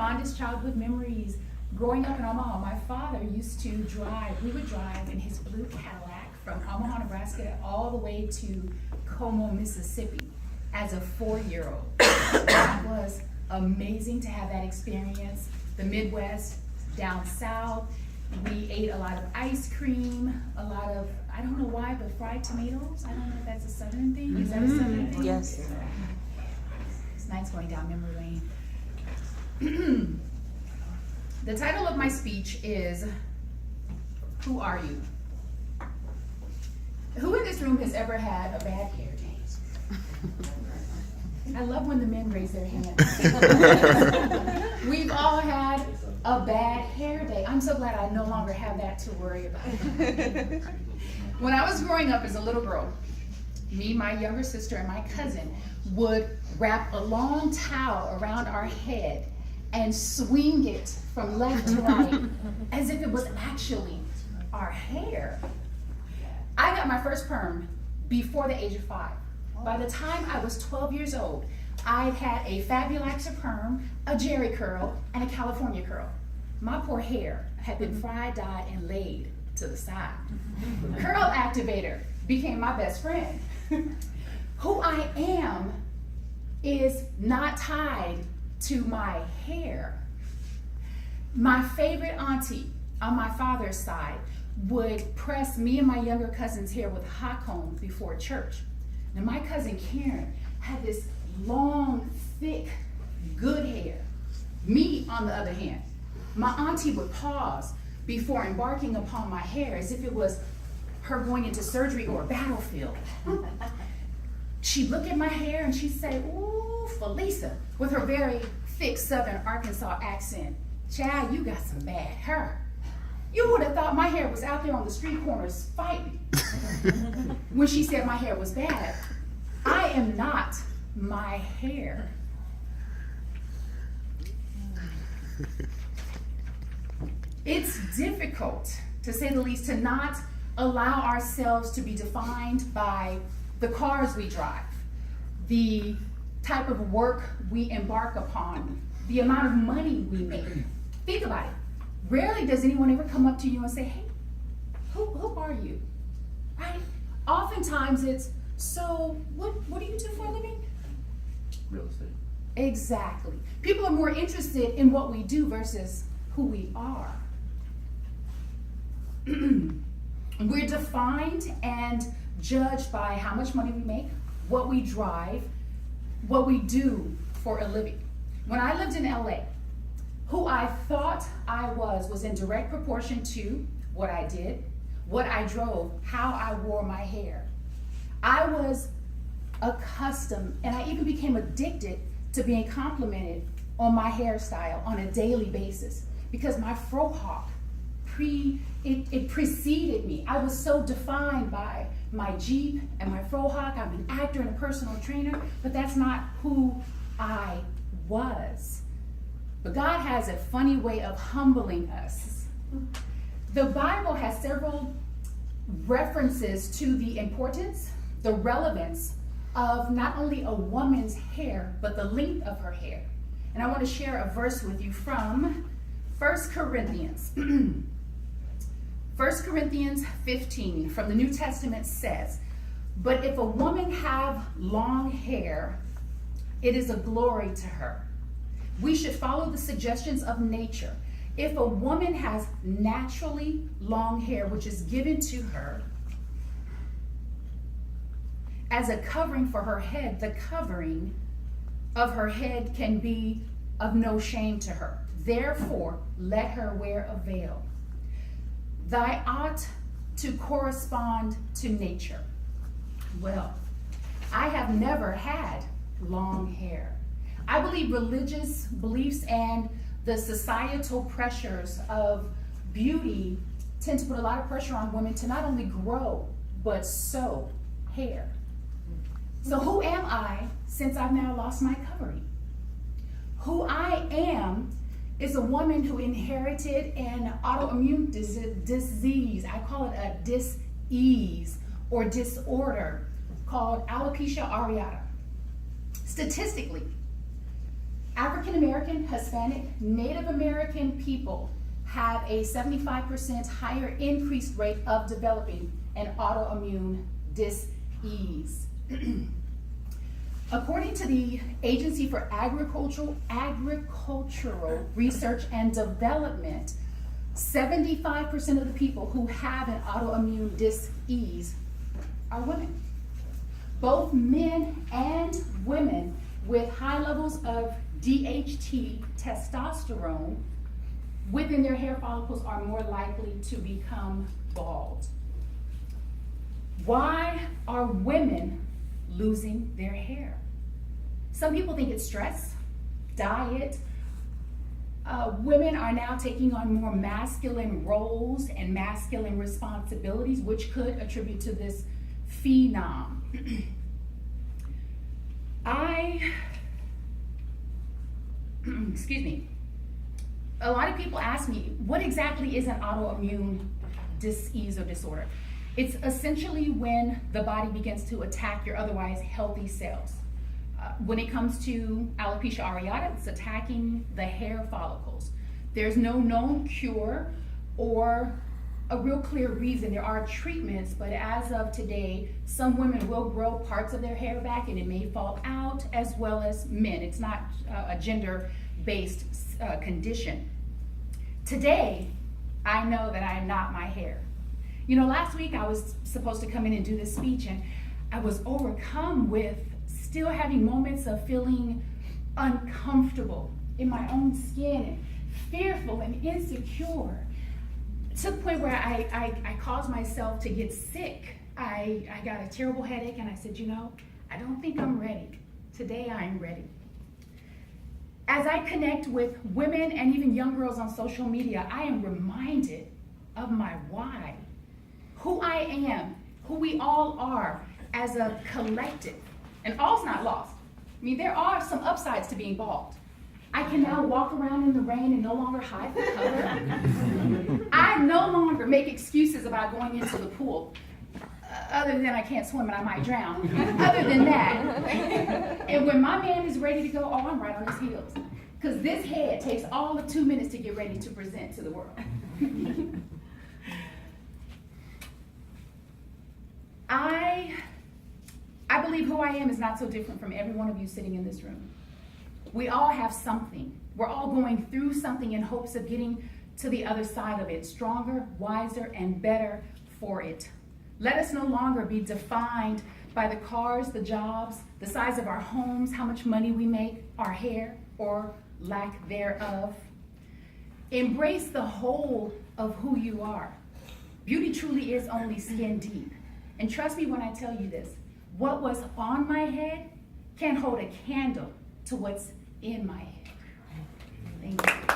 fondest childhood memories growing up in Omaha, my father used to drive, we would drive in his blue Cadillac from Omaha, Nebraska, all the way to Como, Mississippi as a 4-year-old. That was amazing to have that experience. The Midwest, down south, we ate a lot of ice cream, a lot of, I don't know why, but fried tomatoes. I don't know if that's a Southern thing. Is that a Southern thing? Yes. It's nice going down memory lane. The title of my speech is, Who Are You? Who in this room has ever had a bad hair day? I love when the men raise their hands. We've all had a bad hair day. I'm so glad I no longer have that to worry about. When I was growing up as a little girl, me, my younger sister, and my cousin would wrap a long towel around our head and swing it from left to right as if it was actually our hair. I got my first perm before the age of 5. By the time I was 12 years old, I had a Fabulaxa perm, a Jerry curl, and a California curl. My poor hair had been fried, dyed, and laid to the side. Curl activator became my best friend. Who I am is not tied to my hair. My favorite auntie on my father's side would press me and my younger cousin's hair with hot combs before church. Now my cousin Karen had this long, thick, good hair. Me, on the other hand, my auntie would pause before embarking upon my hair as if it was her going into surgery or a battlefield. She'd look at my hair and she'd say, "Ooh, Felisa," with her very thick Southern Arkansas accent. "Child, you got some bad hair." You would have thought my hair was out there on the street corners fighting. When she said my hair was bad, I am not my hair. It's difficult, to say the least, to not allow ourselves to be defined by the cars we drive, the type of work we embark upon, the amount of money we make. Think about it. Rarely does anyone ever come up to you and say, "Hey, who are you?" Right? Oftentimes it's, "So what do you do for a living?" Real estate. Exactly. People are more interested in what we do versus who we are. We're defined and judged by how much money we make, what we drive, what we do for a living. When I lived in LA, who I thought I was in direct proportion to what I did, what I drove, how I wore my hair. I was accustomed, and I even became addicted to being complimented on my hairstyle on a daily basis because my fro hawk it preceded me. I was so defined by my Jeep and my fro hawk. I'm an actor and a personal trainer, but that's not who I was. But God has a funny way of humbling us. The Bible has several references to the importance, the relevance of not only a woman's hair, but the length of her hair. And I want to share a verse with you from 1 Corinthians. 1 Corinthians 15 from the New Testament says, "But if a woman have long hair, it is a glory to her. We should follow the suggestions of nature. If a woman has naturally long hair, which is given to her as a covering for her head, the covering of her head can be of no shame to her. Therefore, let her wear a veil. Thy ought to correspond to nature." Well, I have never had long hair. I believe religious beliefs and the societal pressures of beauty tend to put a lot of pressure on women to not only grow, but sew hair. So who am I since I've now lost my covering? Who I am is a woman who inherited an autoimmune disease. I call it a dis-ease or disorder called alopecia areata. Statistically, African American, Hispanic, Native American people have a 75% higher increased rate of developing an autoimmune dis-ease. According to the Agency for Agricultural Research and Development, 75% of the people who have an autoimmune dis-ease are women. Both men and women with high levels of DHT, testosterone, within their hair follicles are more likely to become bald. Why are women losing their hair? Some people think it's stress, diet. Women are now taking on more masculine roles and masculine responsibilities, which could attribute to this phenom. Excuse me. A lot of people ask me, what exactly is an autoimmune disease or disorder? It's essentially when the body begins to attack your otherwise healthy cells. When it comes to alopecia areata, it's attacking the hair follicles. There's no known cure or a real clear reason. There are treatments, but as of today, some women will grow parts of their hair back and it may fall out, as well as men. It's not a gender-based condition. Today, I know that I am not my hair. You know, last week I was supposed to come in and do this speech, and I was overcome with still having moments of feeling uncomfortable in my own skin and fearful and insecure, to the point where I caused myself to get sick. I got a terrible headache, and I said, you know, I don't think I'm ready. Today I am ready. As I connect with women and even young girls on social media, I am reminded of my why, who I am, who we all are as a collective. And all's not lost. I mean, there are some upsides to being bald. I can now walk around in the rain and no longer hide the color. I no longer make excuses about going into the pool, other than I can't swim and I might drown. Other than that, and when my man is ready to go, oh, I'm right on his heels. Because this head takes all of 2 minutes to get ready to present to the world. I believe who I am is not so different from every one of you sitting in this room. We all have something. We're all going through something in hopes of getting to the other side of it, stronger, wiser, and better for it. Let us no longer be defined by the cars, the jobs, the size of our homes, how much money we make, our hair, or lack thereof. Embrace the whole of who you are. Beauty truly is only skin deep. And trust me when I tell you this, what was on my head can't hold a candle to what's in my head. Thank you.